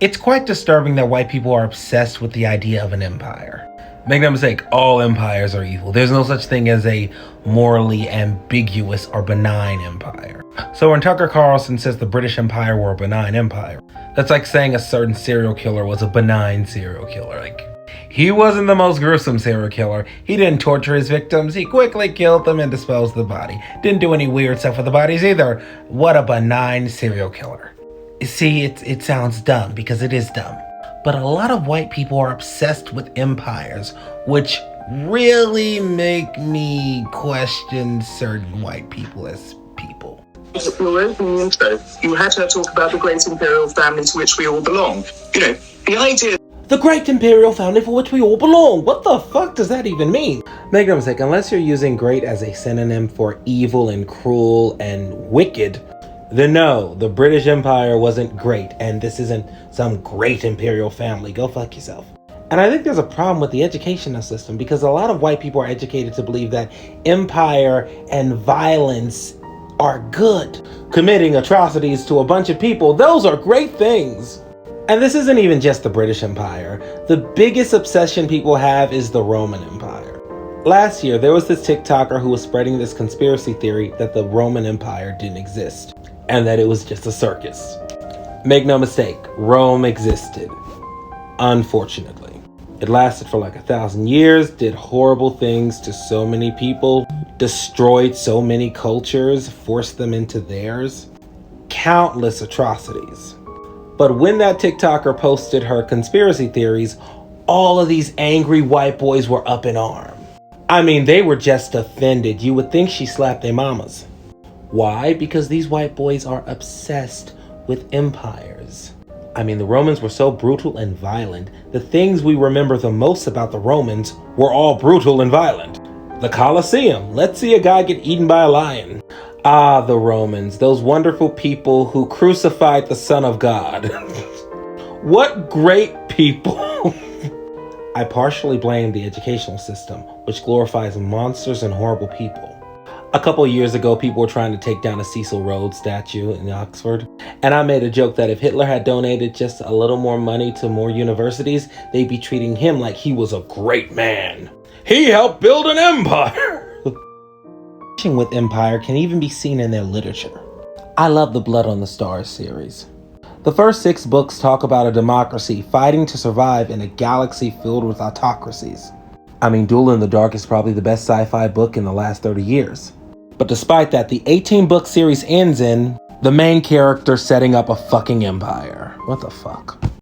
It's quite disturbing that white people are obsessed with the idea of an empire. Make no mistake, all empires are evil. There's no such thing as a morally ambiguous or benign empire. So when Tucker Carlson says the British Empire were a benign empire, that's like saying a certain serial killer was a benign serial killer. Like, he wasn't the most gruesome serial killer. He didn't torture his victims. He quickly killed them and disposed of the body. Didn't do any weird stuff with the bodies either. What a benign serial killer. You see, it sounds dumb because it is dumb. But a lot of white people are obsessed with empires, which really make me question certain white people as people. Your opening intro, you had her talk about the great imperial family to which we all belong. You know, the idea... The great imperial family for which we all belong. What the fuck does that even mean? Make no mistake, unless you're using great as a synonym for evil and cruel and wicked, then no, the British Empire wasn't great, and this isn't some great imperial family. Go fuck yourself. And I think there's a problem with the educational system because a lot of white people are educated to believe that empire and violence are good. Committing atrocities to a bunch of people, those are great things. And this isn't even just the British Empire. The biggest obsession people have is the Roman Empire. Last year, there was this TikToker who was spreading this conspiracy theory that the Roman Empire didn't exist and that it was just a circus. Make no mistake, Rome existed. Unfortunately. It lasted for like 1,000 years, did horrible things to so many people, destroyed so many cultures, forced them into theirs. Countless atrocities. But when that TikToker posted her conspiracy theories, all of these angry white boys were up in arms. I mean, they were just offended. You would think she slapped their mamas. Why? Because these white boys are obsessed with empires. I mean, the Romans were so brutal and violent. The things we remember the most about the Romans were all brutal and violent. The Colosseum. Let's see a guy get eaten by a lion. Ah, the Romans, those wonderful people who crucified the Son of God. What great people. I partially blame the educational system, which glorifies monsters and horrible people. A couple years ago, people were trying to take down a Cecil Rhodes statue in Oxford, and I made a joke that if Hitler had donated just a little more money to more universities, they'd be treating him like he was a great man. He helped build an empire! With empire can even be seen in their literature. I love the Blood on the Stars series. The first 6 books talk about a democracy fighting to survive in a galaxy filled with autocracies. I mean, Duel in the Dark is probably the best sci-fi book in the last 30 years. But despite that, the 18-book series ends in the main character setting up a fucking empire. What the fuck?